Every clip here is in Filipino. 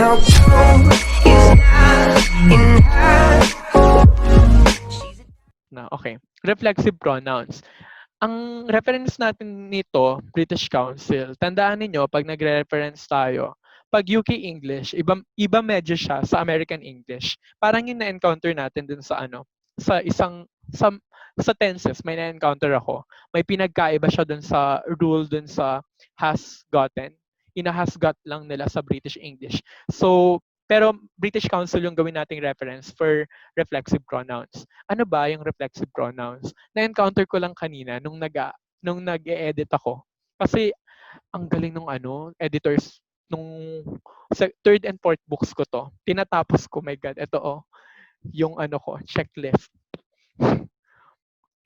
no blue is not in her. Na, okay. Reflexive pronouns. Ang reference natin nito, British Council, tandaan ninyo, pag nagre-reference tayo, pag UK English, iba medyo siya sa American English. Parang yung na-encounter natin dun sa ano, sa isang, sa tenses, may na-encounter ako. May pinagkaiba siya dun sa rule dun sa has gotten. Ina-has got lang nila sa British English. So, pero British Council yung gawin nating reference for reflexive pronouns. Ano ba yung reflexive pronouns? Na-encounter ko lang kanina nung nag-e-edit ako. Kasi ang galing nung ano, editors nung sa third and fourth books ko to. Tinatapos ko, my God, ito oh, yung ano ko, checklist.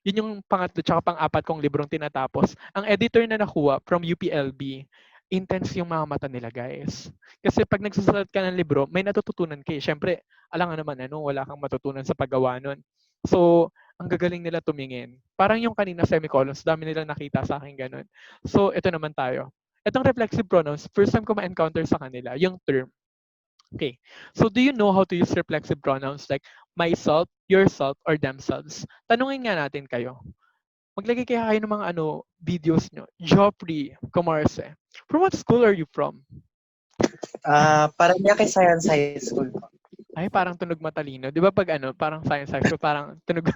Yun yung pangatlo tsaka pang-apat kong librong tinatapos. Ang editor na nakuha from UPLB, intense yung mga mata nila, guys. Kasi pag nagsusulat ka ng libro, may natututunan ka eh. Siyempre, alam nga naman, ano, wala kang matutunan sa paggawa nun. So, ang gagaling nila tumingin. Parang yung kanina semicolons, dami nilang nakita sa akin ganun. So, ito naman tayo. Itong reflexive pronouns, first time ko ma-encounter sa kanila, yung term. Okay. So do you know how to use reflexive pronouns like myself, yourself, or themselves? Tanungin nga natin kayo. Maglagay kaya kayo ng mga ano, videos nyo. Joffrey Comarse. From what school are you from? Paranaque Science High School po. Ay, parang tunog matalino. Di ba pag ano, parang science high school, parang tunog...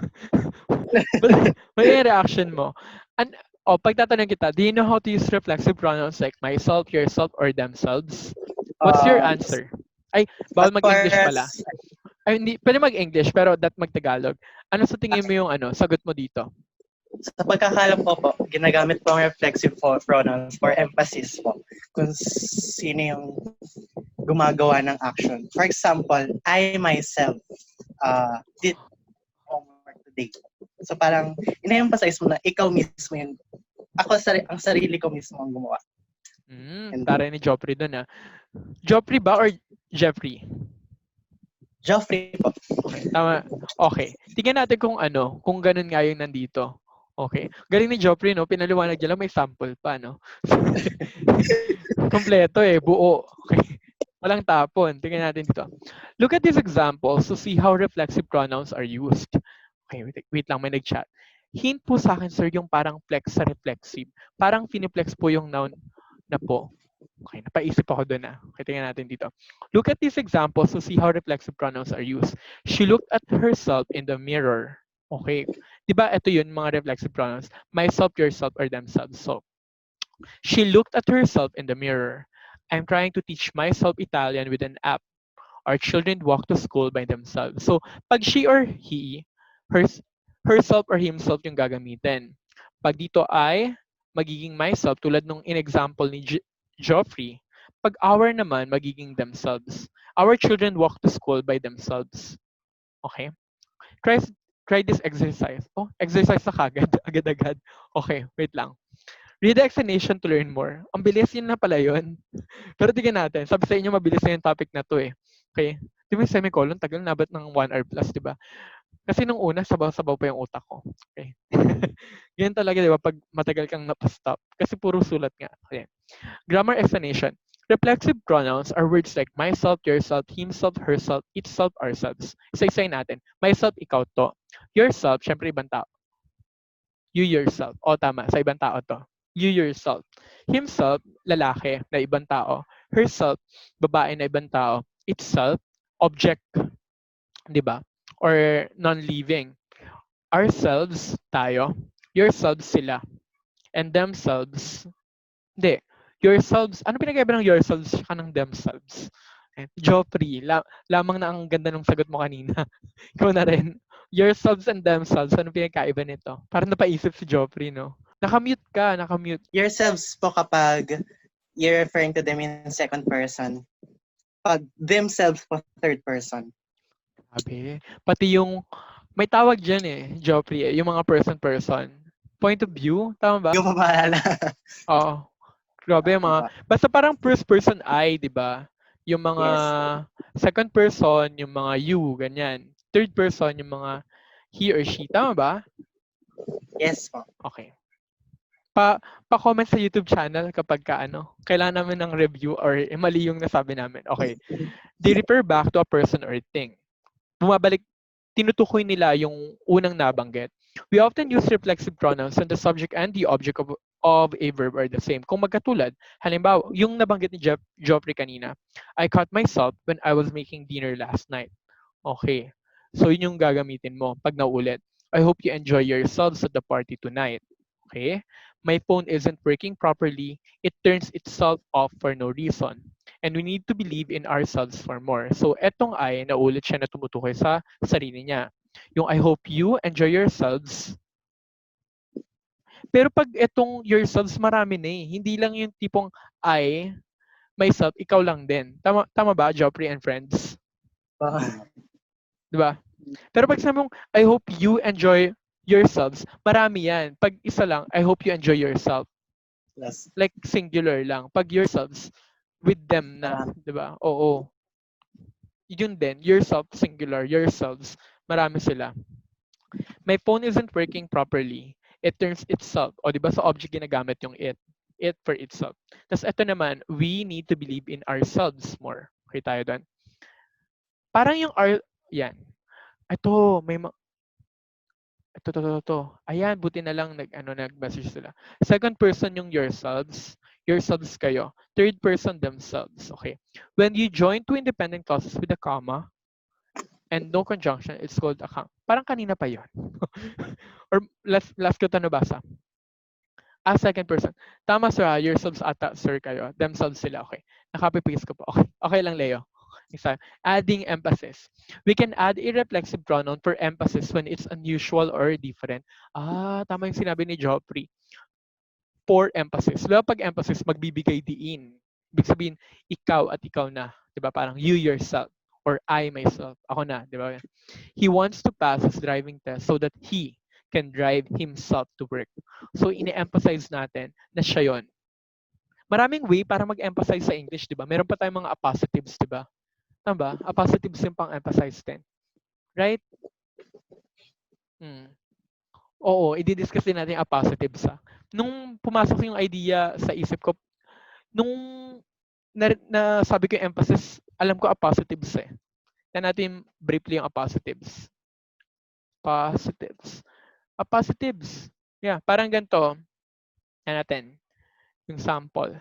May reaction mo. And, pagtatanong kita, do you know how to use reflexive pronouns like myself, yourself, or themselves? What's your Um, answer? Ay, as bawal far mag-English pala. as, Ay, hindi, pwede mag-English, pero that mag-Tagalog. Ano sa tingin mo yung ano, sagot mo dito? sa pagkakalam ko po, ginagamit po ang reflexive pronouns for emphasis po. Kung sino yung gumagawa ng action. For example, I myself did homework today. So parang ina-emphasize mo na ikaw mismo yun. Ang sarili ko mismo ang gumawa. Taray ni Joffrey dun ah. Joffrey ba or Jeffrey? Joffrey po. Okay, tama. Okay. Tingnan natin kung ano, kung ganun nga yung nandito. Okay. Galing ni Joffrey, no? Pinaliwanag niya lang, may sample pa, no? Kompleto eh, buo. Okay. Walang tapon. Tingnan natin dito. Look at these examples to see how reflexive pronouns are used. Okay, wait lang, may nag-chat. Hint po sa akin, sir, yung parang flex sa reflexive. Parang finiplex po yung noun na po. Okay, napaisip ako doon na. Okay, tingnan natin dito. Look at these examples to see how reflexive pronouns are used. She looked at herself in the mirror. Okay. Di ba ito yun, mga reflexive pronouns? Myself, yourself, or themselves. So, she looked at herself in the mirror. I'm trying to teach myself Italian with an app. Our children walk to school by themselves. So, pag she or he, hers, herself or himself yung gagamitin. Pag dito ay magiging myself, tulad nung in-example ni Joffrey. Pag our naman, magiging themselves. Our children walk to school by themselves. Okay? Try, try this exercise. Oh, exercise na kagad. Agad-agad. Okay, wait lang. Read the explanation to learn more. Ang bilis yun na pala yun. Pero tingnan natin. Sabi sa inyo, mabilis na yung topic na to eh. Okay? Di ba yung semicolon, tagal na ba't ng 1 hour plus, di ba? Kasi nung una, sabaw-sabaw pa yung utak ko. Okay? Ganyan talaga, di ba? Pag matagal kang napastop. Kasi puro sulat nga. Okay. Grammar explanation. Reflexive pronouns are words like myself, yourself, himself, herself, itself, ourselves. Isa-isay natin. Myself, ikaw to. Yourself, syempre ibang tao. You yourself. O tama, sa ibang tao to. You yourself. Himself, lalaki na ibang tao. Herself, babae na ibang tao. Itself, object, di ba? Or non-living. Ourselves, tayo. Yourselves, sila. And themselves, hindi. Yourselves, ano pinag-iba ng yourselves ka ng themselves? Joffrey, lamang na ang ganda ng sagot mo kanina. Ikaw na rin. Yourselves and themselves, ano pinagkaiba nito? Parang napaisip si Joffrey, no? Nakamute ka, nakamute. Yourselves po kapag you're referring to them in second person. Pag themselves po third person. Sabi, pati yung, may tawag dyan eh, Joffrey, yung mga person-person. Point of view, tama ba? Hindi ko pa maalala. Oo. Grabe yung mga, basta parang first person I, di ba? Yung mga Yes. second person, yung mga you, ganyan. Third person, yung mga he or she. Tama ba? Yes po. Okay. Pa-comment sa YouTube channel kapag kailangan namin ng review or mali yung nasabi namin. Okay. They refer back to a person or thing. Bumabalik, tinutukoy nila yung unang nabanggit. We often use reflexive pronouns when the subject and the object of a verb are the same. Kung magkatulad, halimbawa, yung nabanggit ni Joffrey kanina, I caught myself when I was making dinner last night. Okay. So, yun yung gagamitin mo pag naulit. I hope you enjoy yourselves at the party tonight. Okay? My phone isn't working properly. It turns itself off for no reason. And we need to believe in ourselves for more. So, etong ay, naulit siya na tumutukoy sa sarili niya. Yung I hope you enjoy yourselves. Pero pag etong yourselves, marami na eh. Hindi lang yung tipong I, myself, ikaw lang din. Tama ba, Joffrey and friends? Ah, Di ba? Pero pag sabi mong, I hope you enjoy yourselves, marami yan. Pag isa lang, I hope you enjoy yourself. yes. Like singular lang. Pag yourselves, with them na. Marami. Di ba? Oo. Yun din. Yourself, singular. Yourselves. Marami sila. My phone isn't working properly. It turns itself. O di ba sa object ginagamit yung it. It for itself. Tapos ito naman, we need to believe in ourselves more. Okay tayo doon. Parang yung yan. Ito, ito. Ayan, buti na lang nag-message sila. Second person yung yourselves. Yourselves kayo. Third person themselves. Okay. When you join two independent clauses with a comma and no conjunction, it's called a parang kanina pa yon. Or last ko ito nabasa. Second person. Tama sir, yourselves ata sir kayo. Themselves sila. Okay. Nakapipase ko po. Okay. Okay lang, Leo. Isa. Adding emphasis. We can add a reflexive pronoun for emphasis when it's unusual or different. Tama yung sinabi ni Joffrey. For emphasis. Diba pag emphasis, magbibigay diin. Ibig sabihin, ikaw at ikaw na. Diba? Parang you yourself or I myself. Ako na. Diba? He wants to pass his driving test so that he can drive himself to work. So, ine-emphasize natin na siya yon. Maraming way para mag-emphasize sa English, di ba? Meron pa tayong mga appositives, di ba? Tama ba? Appositives yung pang-emphasize din. Right? Hmm. Oo, i-discuss din natin yung appositives. Nung pumasok yung idea sa isip ko, nung sabi ko yung emphasis, alam ko appositives eh. Tignan natin briefly yung appositives. Positives. Appositives. Yeah, parang ganito. Tignan natin yung sample.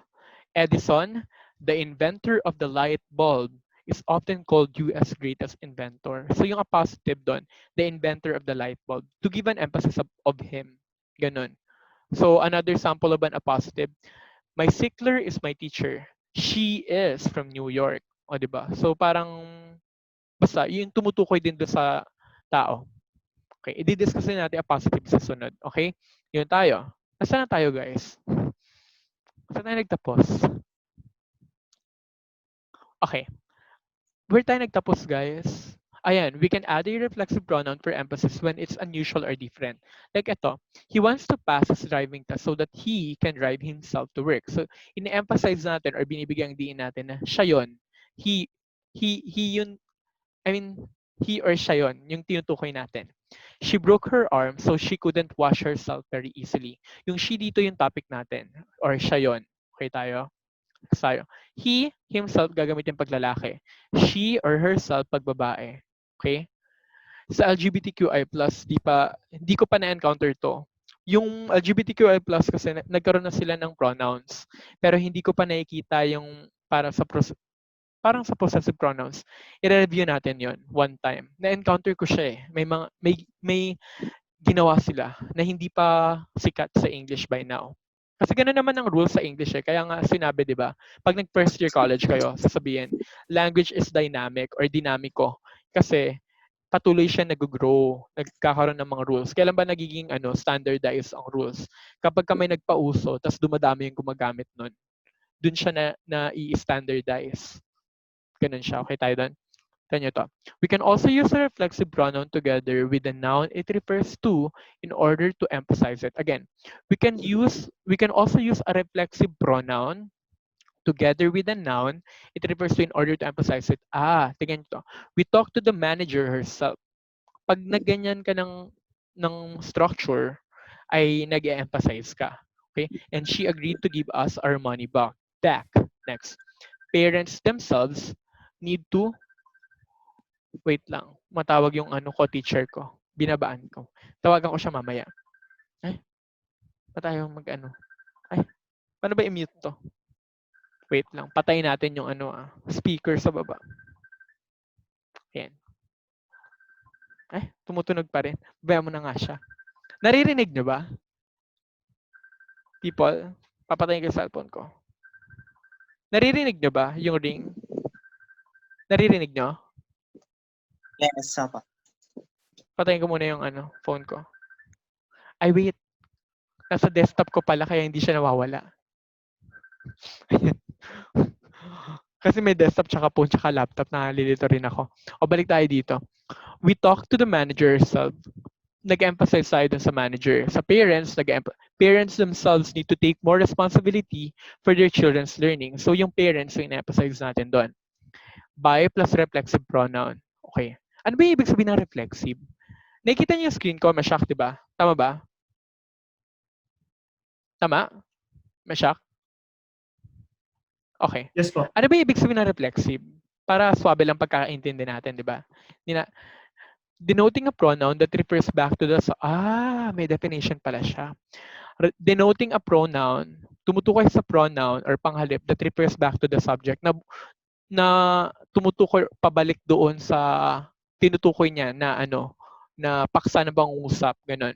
Edison, the inventor of the light bulb, is often called US greatest inventor. So yung appositive doon, the inventor of the light bulb, to give an emphasis of him. Ganun. So another sample of an appositive, my sickler is my teacher. She is from New York. O, di ba? So parang, basta, yung tumutukoy din doon sa tao. Okay, i-discuss din natin appositive sa sunod. Okay? Yun tayo. Nasaan na tayo, guys? Saan tayo nagtapos? Okay. Where tayo nagtapos, guys? Ayan, we can add a reflexive pronoun for emphasis when it's unusual or different. Like ito, he wants to pass his driving test so that he can drive himself to work. So, ine-emphasize natin or binibigyang diin natin na siya yun. He yun, I mean, he or siya yun, yung tinutukoy natin. She broke her arm so she couldn't wash herself very easily. Yung she dito yung topic natin or siya yun. Okay tayo? Tayo. He, himself, gagamitin paglalaki. She or herself, pagbabae. Okay? Sa LGBTQI+, hindi ko pa na-encounter to. Yung LGBTQI+, kasi nagkaroon na sila ng pronouns. Pero hindi ko pa nakikita yung parang sa possessive pronouns. I-review natin yon one time. Na-encounter ko siya eh. May ginawa sila na hindi pa sikat sa English by now. Kasi gano'n naman ang rules sa English eh. Kaya nga sinabi, di ba, pag nag-first year college kayo, sasabihin, language is dynamic or dinamiko. Kasi patuloy siya nag-grow, nagkakaroon ng mga rules. Kailan ba nagiging standardized ang rules? Kapag ka may nagpauso, tapos dumadami yung gumagamit nun, dun siya na i-standardize. Ganun siya. Okay tayo doon? Kanya to. We can also use a reflexive pronoun together with the noun it refers to in order to emphasize it. Again, we can also use a reflexive pronoun together with a noun it refers to in order to emphasize it. Tingnan to. We talk to the manager herself. Pag nagganyan ka ng structure, ay nag-emphasize ka. Okay? And she agreed to give us our money back. Next. Parents themselves need to, wait lang, matawag yung ano ko, teacher ko. Binabaan ko. Tawagan ko siya mamaya. Ay, pa tayo mag-ano? Ay, paano ba i-mute to? Wait lang, patayin natin yung ano speaker sa baba. Ayan. Ay, tumutunog pa rin. Bayan mo na nga siya. Naririnig nyo ba? People, papatayin ko yung cellphone ko. Naririnig nyo ba yung ring? Naririnig nyo? Yes, apa. Patayin ko muna yung ano, phone ko. Ay, wait. Nasa desktop ko pala kaya hindi siya nawawala. Kasi may desktop tsaka phone tsaka laptop na nalilito rin ako. O balik tayo dito. We talk to the manager itself. Nag-emphasize tayo dun sa manager. Sa parents, parents themselves need to take more responsibility for their children's learning. So yung parents yung in-emphasize natin doon. By plus reflexive pronoun. Okay. Ano ba yung ibig sabihin ng reflexive? Nakikita niyo yung screen ko, ma-shock, di ba? Tama ba? Tama? Ma-shock? Okay. Yes po. Ano ba yung ibig sabihin ng reflexive? Para swabe lang pagkakaintindi natin, di ba? Denoting a pronoun that refers back to the... may definition pala siya. Denoting a pronoun, tumutukoy sa pronoun or panghalip that refers back to the subject na tumutukoy pabalik doon sa tinutukoy niya na ano, na paksa na pangungusap, ganun.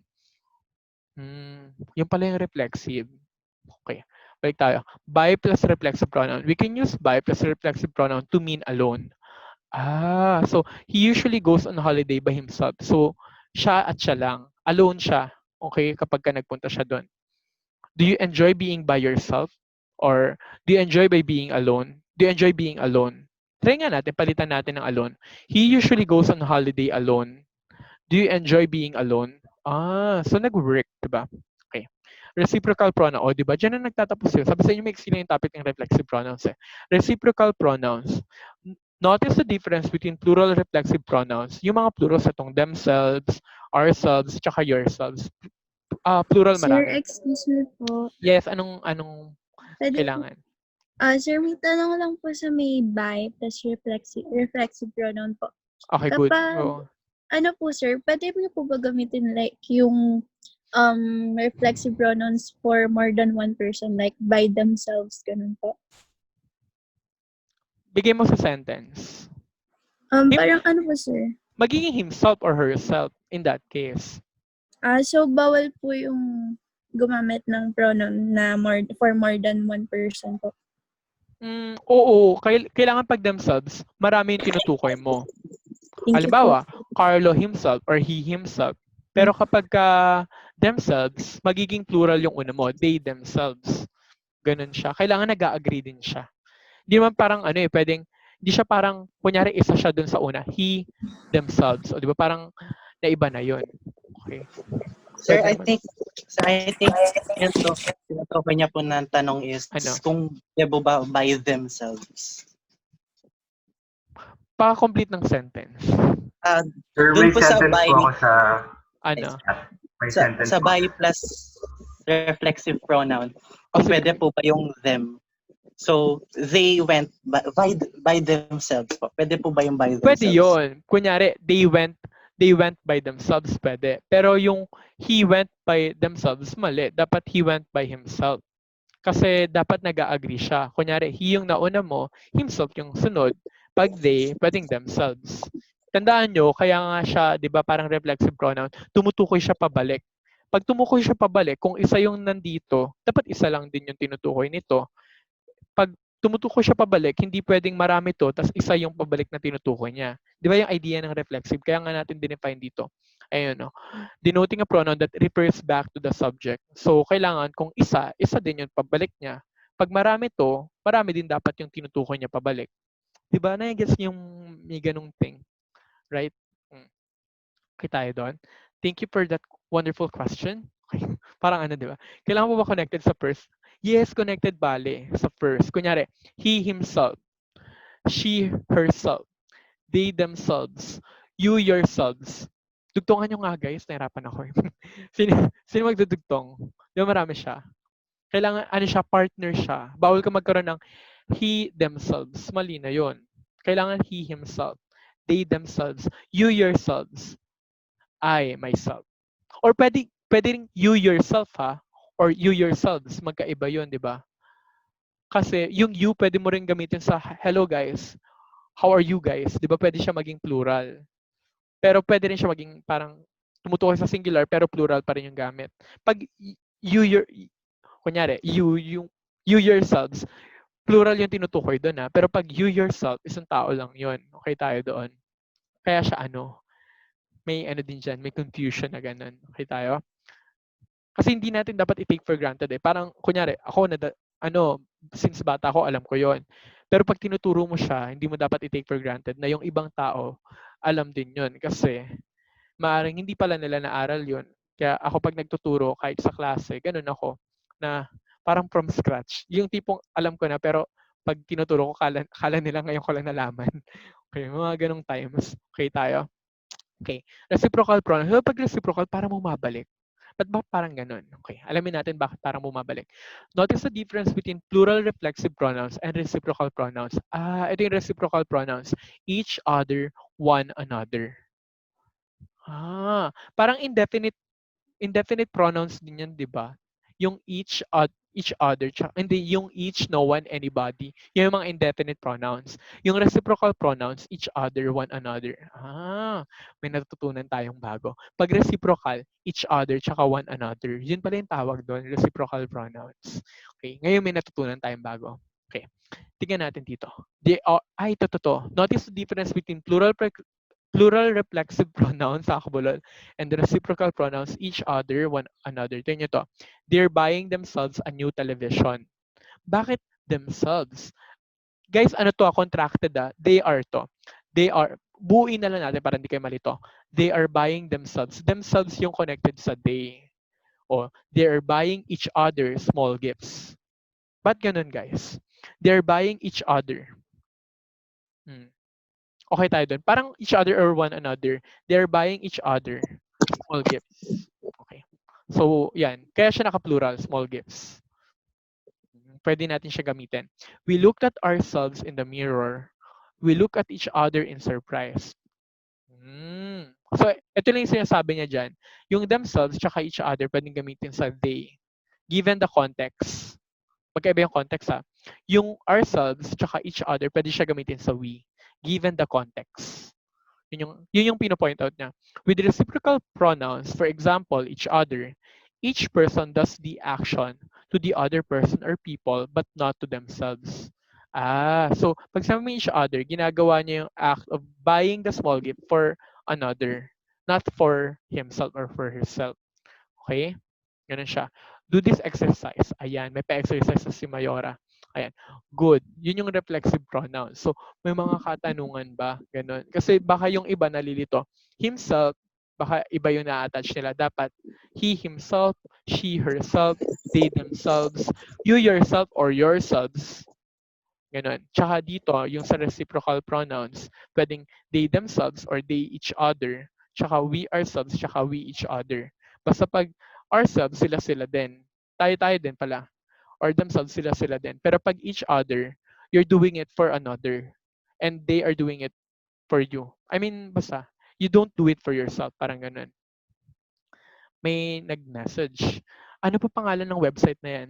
Yung pala yung reflexive. Okay. Balik tayo. By plus reflexive pronoun. We can use by plus reflexive pronoun to mean alone. So he usually goes on holiday by himself. So siya at siya lang. Alone siya. Okay, kapag ka nagpunta siya doon. Do you enjoy being by yourself? Or do you enjoy by being alone? Do you enjoy being alone? Try nga natin, palitan natin ng alone. He usually goes on holiday alone. Do you enjoy being alone? So nag-work, diba? Okay. Reciprocal pronoun. O, diba? Diyan na nagtatapos yun. Sabi sa inyo, may sila yung topic ng reflexive pronouns. Reciprocal pronouns. Notice the difference between plural reflexive pronouns. Yung mga plurals itong themselves, ourselves, tsaka yourselves. Plural Sir, marami. excuse me po. Yes, anong Pwede po. kailangan? Sir, may tanong lang po sa may by plus reflexive pronoun po. Okay, good. Kapag, ano po sir, pwede po ba gamitin like yung reflexive pronouns for more than one person, like by themselves, ganun po? Bigay mo sa sentence. Parang ano po sir? Magiging himself or herself in that case. So bawal po yung gumamit ng pronoun na for more than one person po. Oo, kailangan pag themselves, marami yung tinutukoy mo. Halimbawa, Carlo himself or he himself. Pero kapag themselves, magiging plural yung una mo, they themselves. Ganun siya. Kailangan nag-agree din siya. Hindi naman parang pwedeng, hindi siya parang, kunyari isa siya dun sa una, he, themselves. O di ba parang naiba na yun. Okay. Sir, Pwede I naman. think yun to, tinutukoy niya po ng tanong is Ano? kung debo ba by themselves. Pa-complete ng sentence. Sir, Dun may po sa sentence by, po ako sa Ano? chat. May sa, sentence sa po. by plus reflexive pronoun, kung sige. pwede po ba yung them. So, they went by themselves po. Pwede po ba yung by themselves? Pwede yun. Kunyari, they went by themselves, pwede. Pero yung he went by themselves, mali. Dapat he went by himself. Kasi dapat nag-agree siya. Kunyari, he yung nauna mo, himself yung sunod. Pag they, pwedeng themselves. Tandaan nyo, kaya nga siya, di ba, parang reflexive pronoun, tumutukoy siya pabalik. Pag tumukoy siya pabalik, kung isa yung nandito, dapat isa lang din yung tinutukoy nito. Pag tumutukoy siya pabalik, hindi pwedeng marami to, tas isa yung pabalik na tinutukoy niya. Di ba yung idea ng reflexive? Kaya nga natin dinefine dito. Ayun, no? Denoting a pronoun that refers back to the subject. So, kailangan kung isa din yung pabalik niya. Pag marami to, marami din dapat yung tinutukoy niya pabalik. Di ba? Na-guess yung may ganung thing. Right? Okay tayo doon. Thank you for that wonderful question. Parang ano, di ba? Kailangan mo ba connected sa first? Yes, connected bale sa first. Kunyari, he himself, she herself, they themselves, you yourselves. Dugtungan nyo nga guys, nahirapan ako. sino magdudugtong? Di ba marami siya? Kailangan ano siya, partner siya. Bawal ka magkaroon ng he, themselves. Mali na yun. Kailangan he, himself. They, themselves. You, yourselves. I, myself. Or pwede rin you, yourself ha. Or you, yourselves. Magkaiba yun, di ba? Kasi yung you, pwede mo rin gamitin sa hello guys. How are you guys? Di ba pwede siya maging plural. Pero pwede rin siya maging parang tumutukoy sa singular pero plural pa rin yung gamit. Pag you, kunyari, you yourselves, plural yung tinutukoy doon ha. Pero pag you yourself, isang tao lang yun. Okay tayo doon. Kaya siya ano, may ano din dyan, may confusion na ganun. Okay tayo? Kasi hindi natin dapat i-take for granted eh. Parang, kunyari, ako na, ano, since bata ako, alam ko yon. Pero pag tinuturo mo siya, hindi mo dapat i-take for granted na yung ibang tao, alam din yon. Kasi, maaaring hindi pala nila naaral yon. Kaya ako pag nagtuturo, kahit sa klase, ganun ako, na parang from scratch. Yung tipong alam ko na, pero pag tinuturo ko, kala nila ngayon ko lang nalaman. Okay, mga ganong times. Okay tayo? Okay. Reciprocal pronoun. So, pag reciprocal, parang bumabalik. Ba't ba parang ganun? Okay. Alamin natin bakit parang bumabalik. Notice the difference between plural reflexive pronouns and reciprocal pronouns. Ito yung reciprocal pronouns. Each other, one another. Parang indefinite pronouns din yan, di ba? Yung each other, hindi yung each, no one, anybody. Yung mga indefinite pronouns. Yung reciprocal pronouns, each other, one another. May natutunan tayong bago. Pag reciprocal, each other, tsaka one another. Yun pala yung tawag doon, reciprocal pronouns. Okay, ngayon may natutunan tayong bago. Okay, tingnan natin dito. Ito. Notice the difference between plural reflexive pronouns, nakakabulol, and the reciprocal pronouns, each other, one another. Tingnan nyo to. They're buying themselves a new television. Bakit themselves? Guys, ano to? Contracted They are to. They are. Buuin na lang natin para hindi kayo malito. They are buying themselves. Themselves yung connected sa they. O, they are buying each other small gifts. Ba't ganun, guys? They're buying each other. Okay tayo dun. Parang each other or one another. They're buying each other small gifts. Okay. So, yan. Kaya siya naka-plural, small gifts. Pwede natin siya gamitin. We looked at ourselves in the mirror. We look at each other in surprise. So, ito lang yung sinasabi niya dyan. Yung themselves tsaka each other pwedeng gamitin sa they. Given the context. Magkaiba yung context ha. Yung ourselves tsaka each other pwede siya gamitin sa we. Given the context. Yun yung pino-point out niya. With reciprocal pronouns, for example, each other, each person does the action to the other person or people but not to themselves. So pag sabi mo each other, ginagawa niya yung act of buying the small gift for another, not for himself or for herself. Okay? Ganun siya. Do this exercise. Ayan, may pa-exercise sa si Mayora. Ayan. Good. Yun yung reflexive pronoun. So, may mga katanungan ba? Ganun. Kasi baka yung iba nalilito. Himself, baka iba yung na-attach nila. Dapat he, himself, she, herself, they, themselves, you, yourself, or yourselves. Ganun. Tsaka dito, yung sa reciprocal pronouns, pwedeng they themselves or they each other. Tsaka we ourselves, tsaka we each other. Basta pag ourselves, sila-sila din. Tayo-tayo din pala. Or themselves, sila-sila din. Pero pag each other, you're doing it for another. And they are doing it for you. I mean, basta, you don't do it for yourself. Parang ganun. May nag-message. Ano pa pangalan ng website na yan?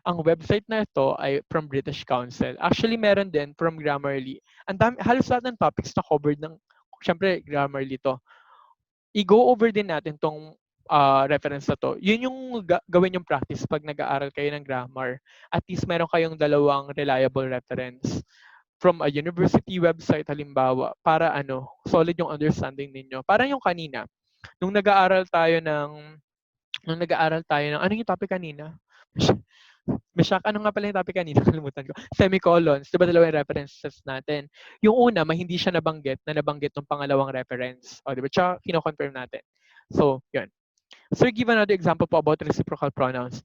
Ang website na ito ay from British Council. Actually, meron din from Grammarly. Ang dami, halos lahat ng topics na covered ng, syempre, Grammarly to. I-go over din natin tong reference na to. Yun yung gawin yung practice pag nag-aaral kayo ng grammar. At least meron kayong dalawang reliable reference from a university website halimbawa para solid yung understanding ninyo. Parang yung kanina, nung nag-aaral tayo ng ano yung topic kanina? Mesyak, ano nga pala yung topic kanina? Kalimutan ko. Semicolons. Diba dalawa yung references natin? Yung una, hindi siya nabanggit ng pangalawang reference. O, diba? Tsaka, kino-confirm natin. So, yun. So, give another example po about reciprocal pronouns.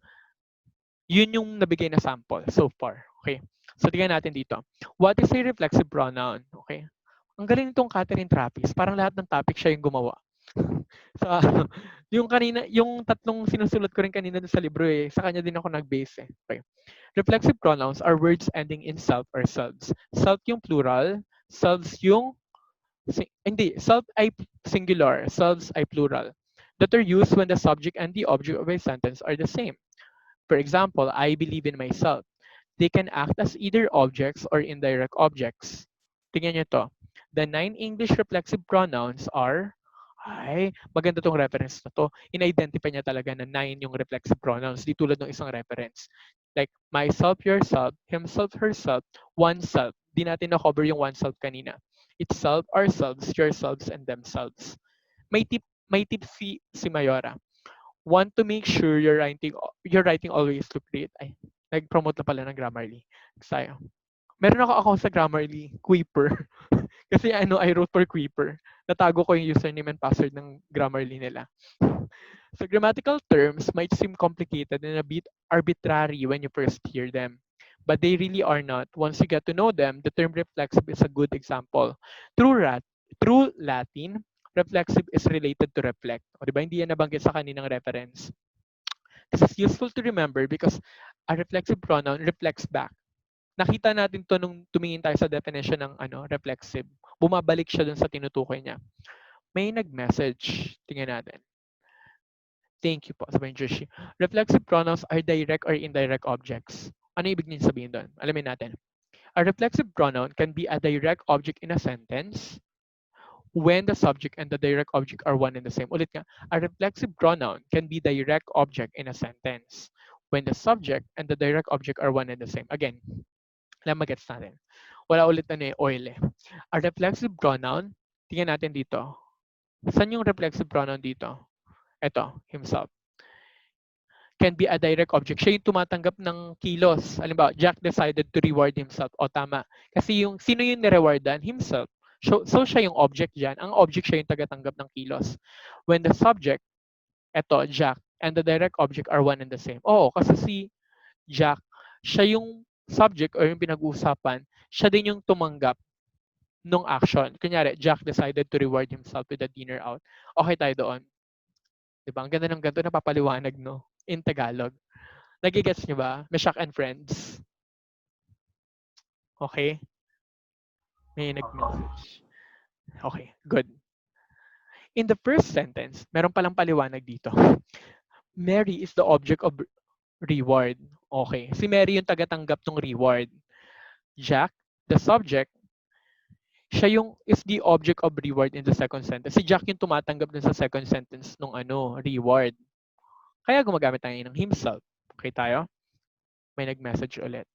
Yun yung nabigay na sample so far. Okay? So, tingnan natin dito. What is a reflexive pronoun? Okay? Ang galing nitong Catherine Trappist. Parang lahat ng topic siya yung gumawa. Sa yung kanina, yung tatlong sinusulat ko rin kanina dun sa libro eh, sa kanya din ako nag-base eh. Okay. Reflexive pronouns are words ending in self or selves. Self yung plural, selves yung hindi, self ay singular, selves ay plural. That are used when the subject and the object of a sentence are the same. For example, I believe in myself. They can act as either objects or indirect objects. Tingnan nyo to. The 9 English reflexive pronouns are, ay, maganda tong reference na to. In-identify niya talaga na 9 yung reflexive pronouns, di tulad ng isang reference. Like, myself, yourself, himself, herself, oneself. Di natin na-cover yung oneself kanina. Itself, ourselves, yourselves, and themselves. May tip si Mayora. Want to make sure your writing always look great. Ay, nag-promote na pala ng Grammarly. Sayang. Meron ako account sa Grammarly, Quipper. Kasi I wrote for Quipper. Natago ko yung username and password ng Grammarly nila. So grammatical terms might seem complicated and a bit arbitrary when you first hear them. But they really are not. Once you get to know them, the term reflexive is a good example. Through Latin, reflexive is related to reflect. O, di ba? Hindi yan nabanggit sa kaninang reference. This is useful to remember because a reflexive pronoun reflects back. Nakita natin to nung tumingin tayo sa definition ng reflexive. Bumabalik siya dun sa tinutukoy niya. May nag-message. Tingnan natin. Thank you po, sabi ni Joshi. Reflexive pronouns are direct or indirect objects. Ano ibig niyo sabihin doon? Alamin natin. A reflexive pronoun can be a direct object in a sentence when the subject and the direct object are one and the same. Ulit nga, a reflexive pronoun can be direct object in a sentence when the subject and the direct object are one and the same. Again, alam magets natin. Wala ulit oil eh. A reflexive pronoun, tingnan natin dito. Saan yung reflexive pronoun dito? Ito, himself. Can be a direct object. Siya yung tumatanggap ng kilos. Halimbawa, Jack decided to reward himself. O tama. Kasi sino yung nirewardan? Himself. So siya yung object dyan. Ang object siya yung tagatanggap ng kilos. When the subject, eto, Jack, and the direct object are one and the same. Oo, kasi si Jack, siya yung subject or yung pinag-uusapan, siya din yung tumanggap nung action. Kunyari, Jack decided to reward himself with a dinner out. Okay tayo doon. Diba? Ang ganda ng ganito, napapaliwanag, no? In Tagalog. Nagigets niyo ba? Meshach and Friends. Okay? May nag-message. Okay, good. In the first sentence, meron palang paliwanag dito. Mary is the object of reward. Okay. Si Mary yung tagatanggap ng reward. Jack, the subject, siya yung is the object of reward in the second sentence. Si Jack yung tumatanggap dun sa second sentence ng reward. Kaya gumagamit tayo ng himself. Okay tayo? May nag-message ulit.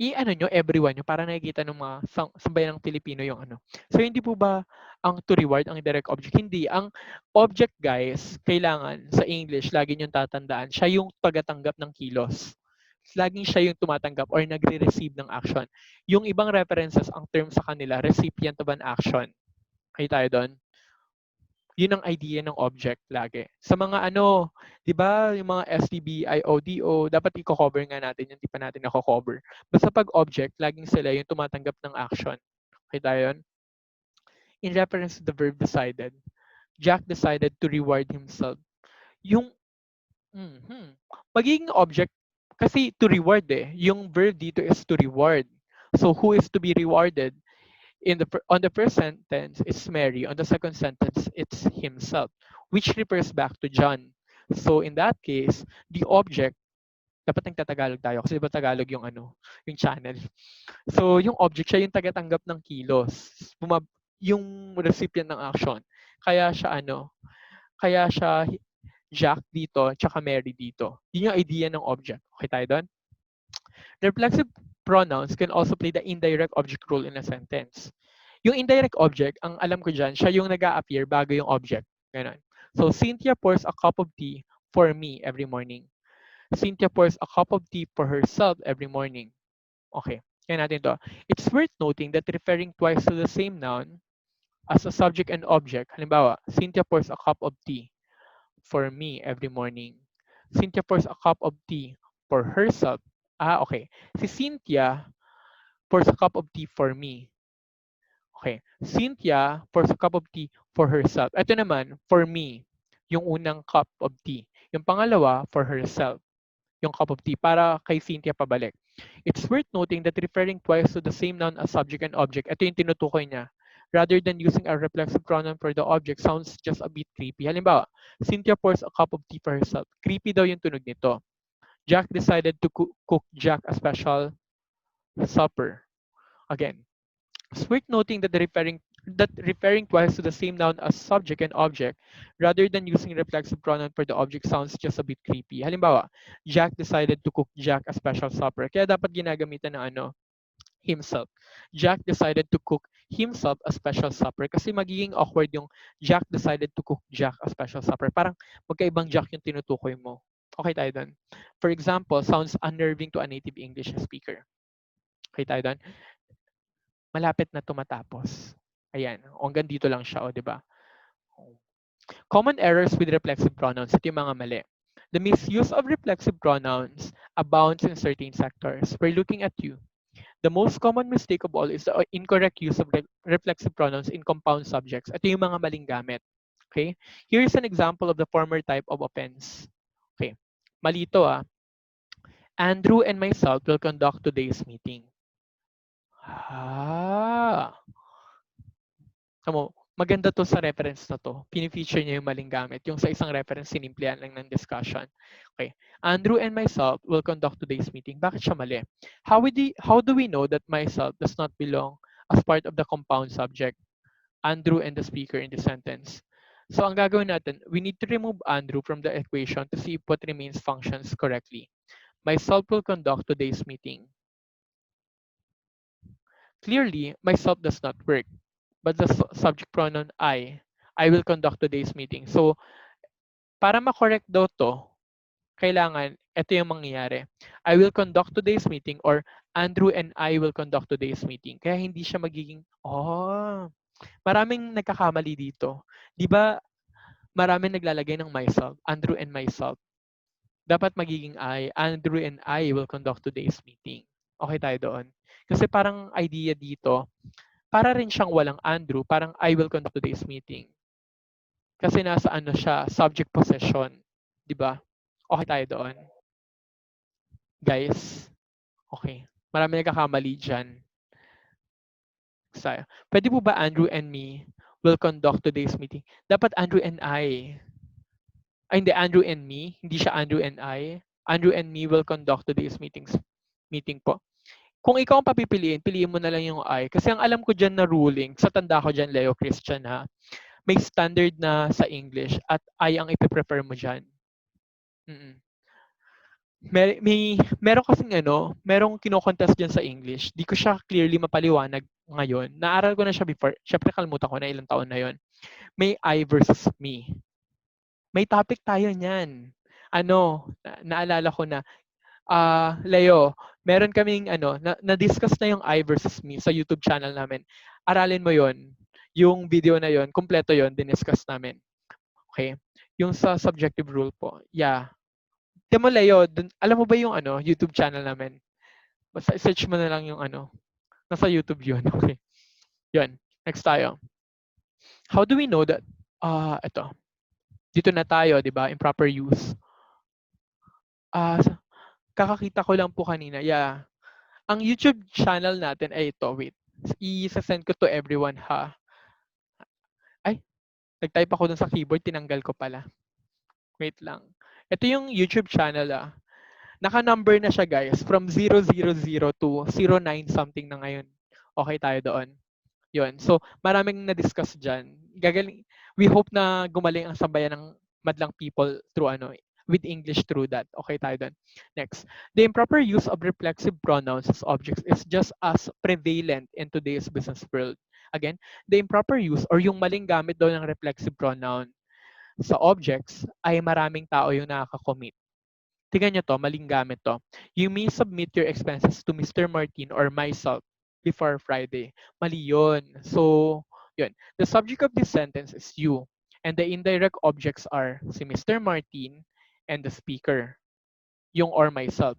I-ano nyo, everyone nyo, para nakikita ng mga sambayan ng Pilipino yung So, hindi po ba ang to reward ang direct object? Hindi. Ang object, guys, kailangan sa English, lagi nyo tatandaan, siya yung tagatanggap ng kilos. Laging siya yung tumatanggap or nagre-receive ng action. Yung ibang references, ang term sa kanila, recipient of an action. Okay tayo doon? Yun ang idea ng object lagi. Sa mga 'di ba, yung mga STB, IODO, dapat i-cover nga natin yung di pa natin nako-cover. Basta pag object, laging sila yung tumatanggap ng action. Okay tayo yun? In reference to the verb decided, Jack decided to reward himself. Yung magiging object kasi to reward eh. Yung verb dito is to reward. So who is to be rewarded? On the first sentence, it's Mary. On the second sentence, it's himself, which refers back to John. So in that case, the object, dapat nagtatagalog tayo kasi diba Tagalog yung yung channel. So yung object, siya yung tagatanggap ng kilos. Yung recipient ng action. Kaya siya kaya siya Jack dito, tsaka Mary dito. Yun yung idea ng object. Okay tayo doon? Reflexive pronouns can also play the indirect object role in a sentence. Yung indirect object, ang alam ko dyan, siya yung nag-a-appear bago yung object. Ganon. So, Cynthia pours a cup of tea for me every morning. Cynthia pours a cup of tea for herself every morning. Okay. Kaya natin to. It's worth noting that referring twice to the same noun as a subject and object. Halimbawa, Cynthia pours a cup of tea for me every morning. Cynthia pours a cup of tea for herself. Okay. Si Cynthia pours a cup of tea for me. Okay. Cynthia pours a cup of tea for herself. Ito naman, for me, yung unang cup of tea. Yung pangalawa, for herself, yung cup of tea, para kay Cynthia pabalik. It's worth noting that referring twice to the same noun as subject and object, ito yung tinutukoy niya. Rather than using a reflexive pronoun for the object, sounds just a bit creepy. Halimbawa, Cynthia pours a cup of tea for herself. Creepy daw yung tunog nito. Jack decided to cook Jack a special supper. Again, it's worth noting that referring twice to the same noun as subject and object rather than using reflexive pronoun for the object sounds just a bit creepy. Halimbawa, Jack decided to cook Jack a special supper. Kaya dapat ginagamitan ng himself. Jack decided to cook himself a special supper kasi magiging awkward yung Jack decided to cook Jack a special supper. Parang magkaibang Jack yung tinutukoy mo. Okay tayo doon. For example, sounds unnerving to a native English speaker. Okay tayo doon. Malapit na tumatapos. Ayan. O, hanggang dito lang siya, o, di ba? Common errors with reflexive pronouns. Ito yung mga mali. The misuse of reflexive pronouns abounds in certain sectors. We're looking at you. The most common mistake of all is the incorrect use of reflexive pronouns in compound subjects. Ito yung mga maling gamit. Okay? Here is an example of the former type of offense. Okay. Malito ah. Andrew and myself will conduct today's meeting. Ah. Tamo, maganda to sa reference na to. Pini-feature niya yung maling gamit. Yung sa isang reference, sinimplihan lang ng discussion. Okay. Andrew and myself will conduct today's meeting. Bakit siya mali? How do we know that myself does not belong as part of the compound subject? Andrew and the speaker in the sentence. So ang gagawin natin, we need to remove Andrew from the equation to see if what remains functions correctly. Myself will conduct today's meeting. Clearly, myself does not work. But the subject pronoun I will conduct today's meeting. So, para ma-correct daw to, kailangan, ito yung mangyayari. I will conduct today's meeting or Andrew and I will conduct today's meeting. Kaya hindi siya magiging, maraming nagkakamali dito. Di ba, maraming naglalagay ng myself, Andrew and myself. Dapat magiging Andrew and I will conduct today's meeting. Okay tayo doon. Kasi parang idea dito, para rin siyang walang Andrew, parang I will conduct today's meeting. Kasi nasa ano siya, subject possession. Di ba? Okay tayo doon. Guys, okay. Marami nagkakamali dyan. Pwede po ba Andrew and me will conduct today's meeting? Dapat Andrew and I. Ay, hindi, Andrew and me. Hindi siya Andrew and I. Andrew and me will conduct today's meeting po. Kung ikaw ang papipiliin, piliin mo na lang yung I. Kasi ang alam ko dyan na ruling, sa tanda ko dyan, Leo Christian ha, may standard na sa English at I ang ipiprefer mo dyan. Mm-mm. Meron kasing merong kino-contest dyan sa English. Di ko siya clearly mapaliwanag ngayon. Naaral ko na siya before. Siyempre kalimutan ko na ilang taon na yon. May I versus me. May topic tayo niyan. Naalala ko na, Leo, meron kaming na-discuss na yung I versus me sa YouTube channel namin. Aralin mo yon. Yung video na yon, kompleto yon, diniscuss namin. Okay? Yung sa subjective rule po. Yeah. Temo Leo, alam mo ba yung YouTube channel namin? Basta search mo na lang yung nasa YouTube yun. Okay. Yun. Next tayo. How do we know that, ito. Dito na tayo, di ba? Improper use. Kakakita ko lang po kanina. Yeah. Ang YouTube channel natin ay ito. Wait. I-send ko to everyone ha. Ay, nag-type ako dun sa keyboard. Tinanggal ko pala. Wait lang. Ito yung YouTube channel Naka-number na siya guys. From 000 to 09 something na ngayon. Okay tayo doon. Yun. So, maraming na-discuss dyan. We hope na gumaling ang sambayan ng madlang people through with English through that. Okay tayo doon. Next. The improper use of reflexive pronouns as objects is just as prevalent in today's business world. Again, the improper use or yung maling gamit daw ng reflexive pronoun sa objects ay maraming tao yung nakaka-commit. Tingnan nyo to, maling gamit to. You may submit your expenses to Mr. Martin or myself before Friday. Mali yun. So, yun. The subject of this sentence is you. And the indirect objects are si Mr. Martin and the speaker. Yung or myself.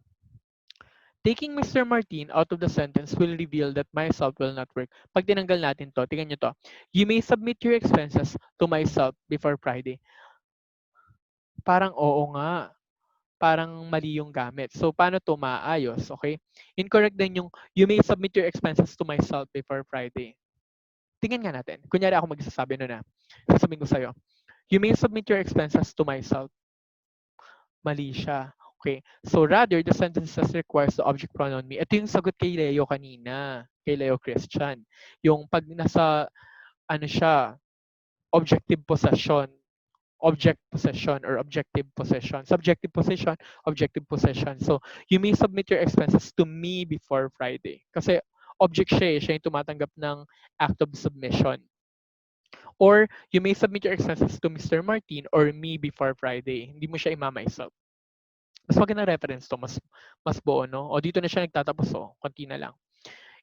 Taking Mr. Martin out of the sentence will reveal that myself will not work. Pag tinanggal natin to, tingnan nyo to. You may submit your expenses to myself before Friday. Parang oo nga. Parang mali yung gamit. So, paano to maayos? Okay? Incorrect din yung you may submit your expenses to myself before Friday. Tingnan nga natin. Kunyari ako magsasabi nun na. Sasabihin ko sa'yo, you may submit your expenses to myself. Mali siya. Okay. So rather, the sentences requires the object pronoun me. Ito yung sagot kay Leo kanina. Kay Leo Christian. Yung pag nasa, ano siya, objective possession. Object possession or objective possession. Subjective possession, objective possession. So, you may submit your expenses to me before Friday. Kasi object siya eh. Siya yung tumatanggap ng act of submission. Or, you may submit your expenses to Mr. Martin or me before Friday. Hindi mo siya imama-myself. Mas magandang reference to, mas buo, no? O dito na siya nagtatapos, o, konti na lang.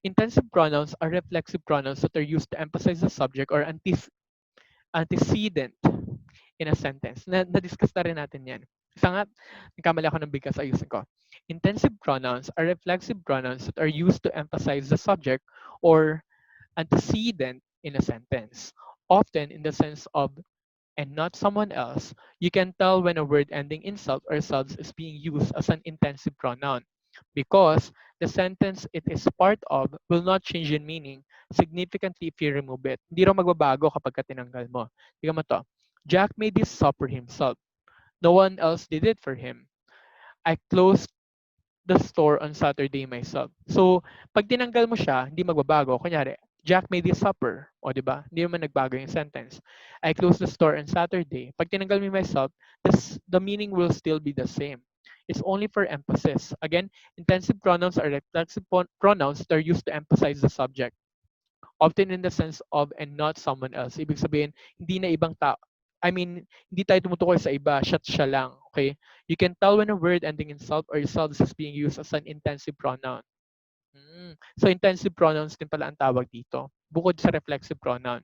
Intensive pronouns are reflexive pronouns that are used to emphasize the subject or antecedent in a sentence. Na-discuss na rin natin yan. Isa nga, nagkamali ako ng bigkas, ayusin ko. Intensive pronouns are reflexive pronouns that are used to emphasize the subject or antecedent in a sentence, often in the sense of and not someone else. You can tell when a word ending in self or selves is being used as an intensive pronoun because the sentence it is part of will not change in meaning significantly if you remove it. Hindi raw magbabago kapag ka tinanggal mo. Tingnan mo to. Jack made this supper himself. No one else did it for him. I closed the store on Saturday myself. So, pag tinanggal mo siya, hindi magbabago. Kunyari, Jack made his supper. O, di ba? Hindi naman nagbago yung sentence. I closed the store on Saturday. Pag tinanggal mo myself, the meaning will still be the same. It's only for emphasis. Again, intensive pronouns are reflexive pronouns that are used to emphasize the subject, often in the sense of and not someone else. Ibig sabihin, hindi na ibang tao. I mean, hindi tayo tumutukoy sa iba, siya lang, okay? You can tell when a word ending in self or selves is being used as an intensive pronoun. So, intensive pronouns din pala ang tawag dito, bukod sa reflexive pronoun.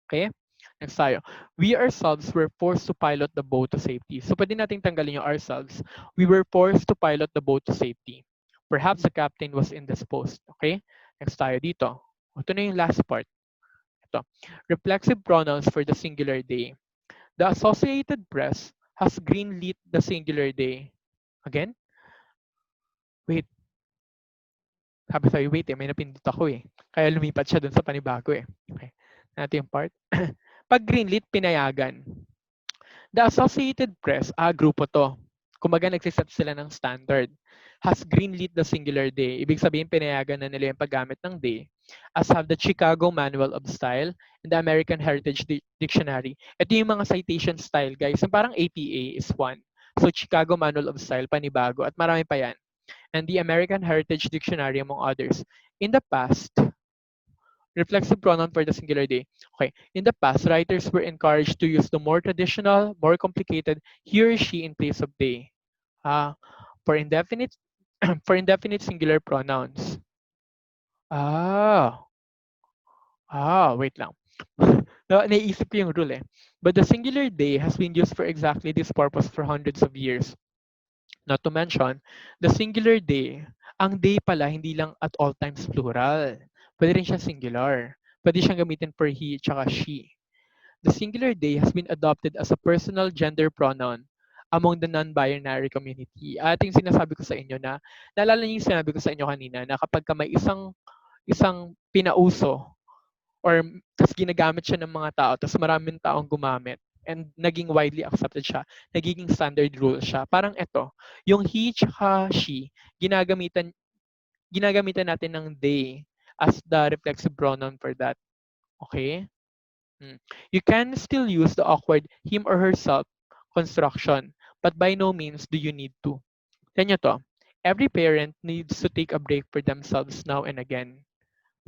Okay? Next tayo. We ourselves were forced to pilot the boat to safety. So, pwede nating tanggalin yung ourselves. We were forced to pilot the boat to safety. Perhaps the captain was indisposed. Okay? Next tayo dito. Ito na yung last part. Ito. Reflexive pronouns for the singular day. The Associated Press has greenlit the singular day. Again? Wait. Sabi sa'yo, wait eh, may napindot ako eh. Kaya lumipat siya dun sa panibago eh. Okay. Natin yung part. Pag greenlit, pinayagan. The Associated Press, grupo to. Kumaga nagsiset sila ng standard. Has greenlit the singular day. Ibig sabihin, pinayagan na nila yung paggamit ng day. As have the Chicago Manual of Style and the American Heritage Dictionary. Ito yung mga citation style, guys. Yung parang APA is one. So, Chicago Manual of Style, panibago. At marami pa yan. And the American Heritage Dictionary, among others. In the past, reflexive pronoun for the singular day. Okay. In the past, writers were encouraged to use the more traditional, more complicated he or she in place of they. For indefinite for indefinite singular pronouns. Ah, wait lang. Naisip ko yung rule eh. But the singular they has been used for exactly this purpose for hundreds of years. Not to mention, the singular they, ang they pala hindi lang at all times plural. Pwede rin siya singular. Pwede siyang gamitin for he tsaka she. The singular they has been adopted as a personal gender pronoun among the non-binary community. At yung sinasabi ko sa inyo na, naalala niyo yung sinabi ko sa inyo kanina na kapag ka may isang pinauso or tas ginagamit siya ng mga tao, tas maraming taong gumamit, and naging widely accepted siya, nagiging standard rule siya. Parang ito, yung he tsaka she, ginagamitan natin ng they as the reflexive pronoun for that. Okay? You can still use the awkward him or herself construction, but by no means do you need to. Yan nyo to. Every parent needs to take a break for themselves now and again.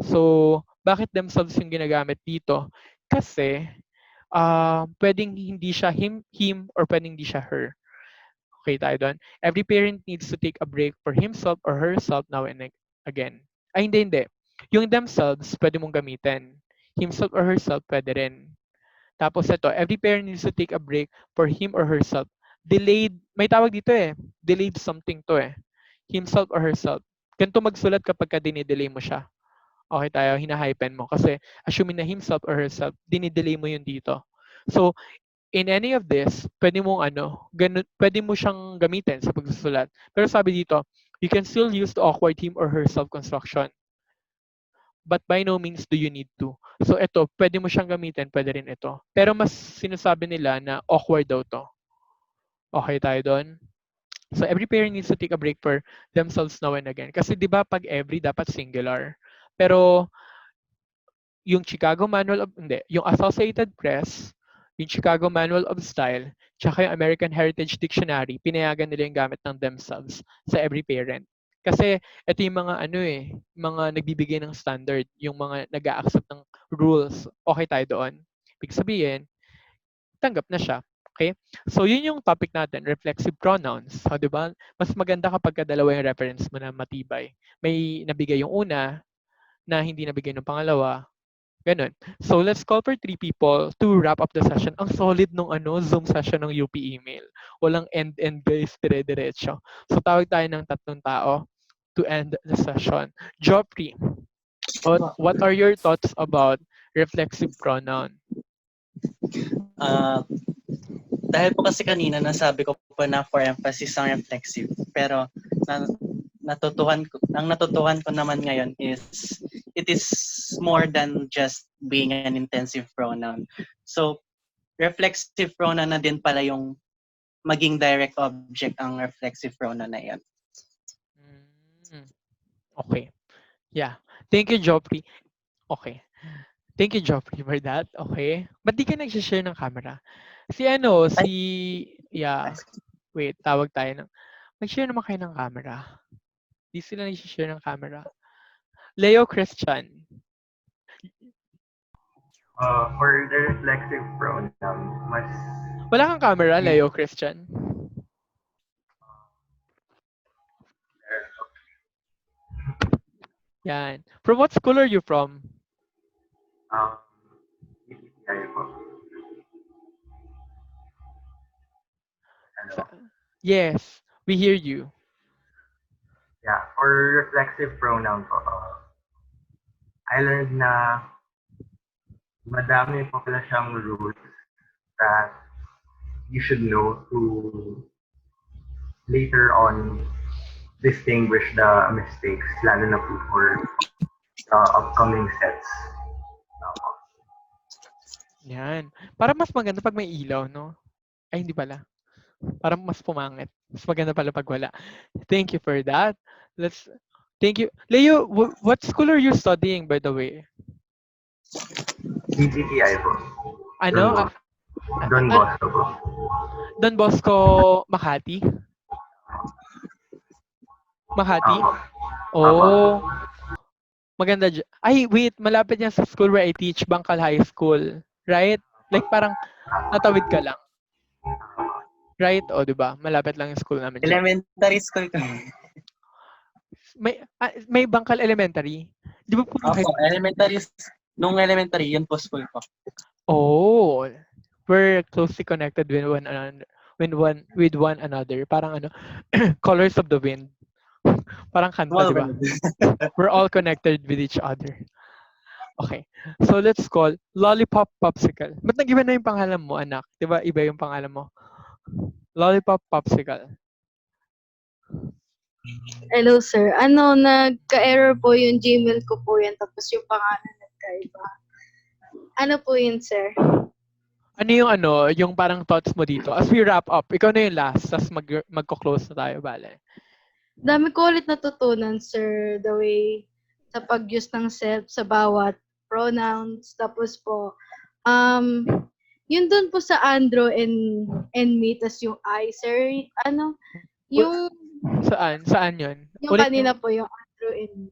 So, bakit themselves yung ginagamit dito? Kasi, pwedeng hindi siya him, or pwedeng hindi siya her. Okay tayo doon. Every parent needs to take a break for himself or herself now and again. Ay, hindi. Yung themselves, pwede mong gamitin. Himself or herself, pwede rin. Tapos ito, every parent needs to take a break for him or herself. Delayed, may tawag dito eh. Delayed something to eh. himself or herself. Ganito magsulat kapag ka dinidelay mo siya. Okay tayo, hinahypen mo. Kasi assuming na himself or herself, dinidelay mo yun dito. So, in any of this, pwede mong pwede mo siyang gamitin sa pagsusulat. Pero sabi dito, you can still use the awkward him or herself construction. But by no means do you need to. So ito, pwede mo siyang gamitin, pwede rin ito. Pero mas sinasabi nila na awkward daw to. Okay tayo doon? So every parent needs to take a break for themselves now and again. Kasi di ba pag every dapat singular. Pero yung Chicago Manual of, hindi, yung Associated Press, yung Chicago Manual of Style, tsaka yung American Heritage Dictionary, pinayagan nila yung gamit ng themselves sa every parent. Kasi ito yung mga mga nagbibigay ng standard, yung mga nag-a-accept ng rules. Okay tayo doon. Ibig sabihin, tanggap na siya. Okay? So, yun yung topic natin, reflexive pronouns. So, di ba? Mas maganda kapag dalawa yung reference mo na matibay. May nabigay yung una, na hindi nabigay ng pangalawa. Ganun. So, let's call for 3 people to wrap up the session. Ang solid nung Zoom session ng UP email. Walang end-end guys, dire-diretso. So, tawag tayo ng 3 tao to end the session. Joffrey, what are your thoughts about reflexive pronoun? Ah, dahil po kasi kanina nasabi ko po na for emphasis ang reflexive. Pero na, ang natutuhan ko naman ngayon is it is more than just being an intensive pronoun. So, reflexive pronoun na din pala yung maging direct object ang reflexive pronoun na yan. Mm, okay. Yeah. Thank you, Joffrey. Okay. Thank you, Joffrey, for that. Okay. Ba't di ka nag-share ng camera? Yeah. Wait, tawag tayo ng, mag-share naman kayo ng camera. Di sila nag-share ng camera. Leo Christian. For the reflexive pronoun, mas Wala kang camera, Leo Christian? Yan. From what school are you from? BPI po. Ano? Yes, we hear you. Yeah, for reflexive pronoun po, I learned na madami po pala siyang rules that you should know to later on distinguish the mistakes, lalo na po for upcoming sets. Yan. Para mas maganda pag may ilaw, no? Ay, hindi pala. Para mas pumangit. Mas maganda pala pag wala. Thank you for that. Thank you. Leo, what school are you studying, by the way? BGTI po. Ano? Don Bosco po. Don Bosco, Makati? Makati? Oh. Maganda. Ay, wait. Malapit yan sa school where I teach, Bangkal High School. Right? Like parang natawid ka lang. Right? O, di ba? Malapit lang yung school namin dyan. Elementary school ko. May Bangkal Elementary. Di ba po yung high Opo, elementary. Nung elementary, yun po school ko. Oh, we're closely connected with one another. With one another. Parang colors of the wind. Parang kanta, di ba? We're all connected with each other. Okay. So let's call Lollipop Popsicle. Ba't nag-iba na yung pangalan mo, anak? Di ba iba yung pangalan mo? Lollipop Popsicle. Hello, sir. Nagka-error po yung Gmail ko po yan, tapos yung pangalan nagkaiba. Ano po yun, sir? Ano yung parang thoughts mo dito? As we wrap up, ikaw na yung last, tapos magko-close na tayo, bale. Dami ko ulit natutunan, sir, the way sa pag-use ng self sa bawat pronouns. Tapos po, yun dun po sa Andrew and me, tas yung I, sir, yung Saan yun? yung Ulit kanina mo? po, yung Andrew and me.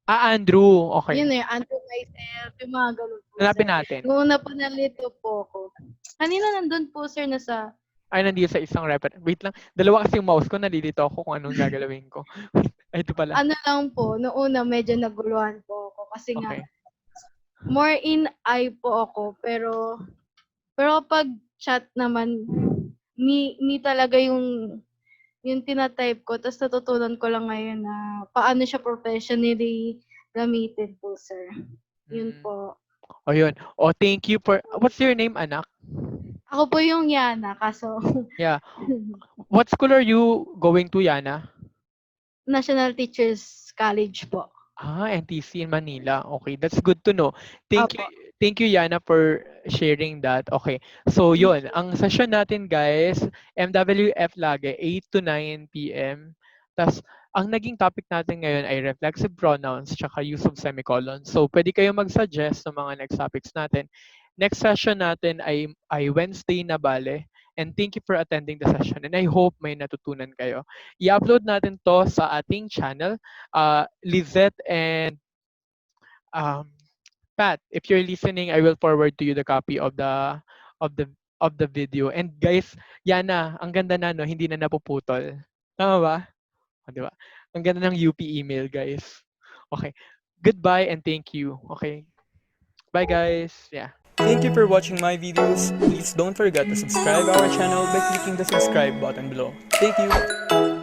Andrew. Okay. Yun Andrew myself, yung mga ganun po, Hanapin sir. natin. Nung una po nalito po ako. Kanina nandun po, sir, nasa Ay, nandiyo sa isang reference. Wait lang. Dalawa kasi yung mouse ko. Nalilito ako kung anong gagalawin ko. Ay, ito pala. ano lang po, noong una medyo naguluhan po ako kasi nga Okay. more in I po ako pero pag chat naman ni talaga yung yung tinatype ko, tapos natutunan ko lang ngayon na paano siya professionally gamitin po, sir. Yun Mm. po. O yun. O thank you for, what's your name, anak? Ako po yung Yana, kaso Yeah. What school are you going to, Yana? National Teachers College po. NTC in Manila. Okay, that's good to know. Thank you, Opo. thank you, Yana, for sharing that. Okay, so yun, ang session natin, guys, MWF lagi, 8 to 9 p.m. Tas, ang naging topic natin ngayon ay reflexive pronouns tsaka use of semicolons. So, pwede kayo mag-suggest ng mga next topics natin. Next session natin ay Wednesday na bale. And thank you for attending the session. And I hope may natutunan kayo. I-upload natin to sa ating channel. Lizette and um, Pat, if you're listening, I will forward to you the copy of the of the video. And guys, Yana, ang ganda na no, hindi na napuputol. Tama ba? O, di ba? Ang ganda ng UP email, guys. Okay. Goodbye and thank you. Okay. Bye, guys. Yeah. Thank you for watching my videos. Please don't forget to subscribe our channel by clicking the subscribe button below. Thank you.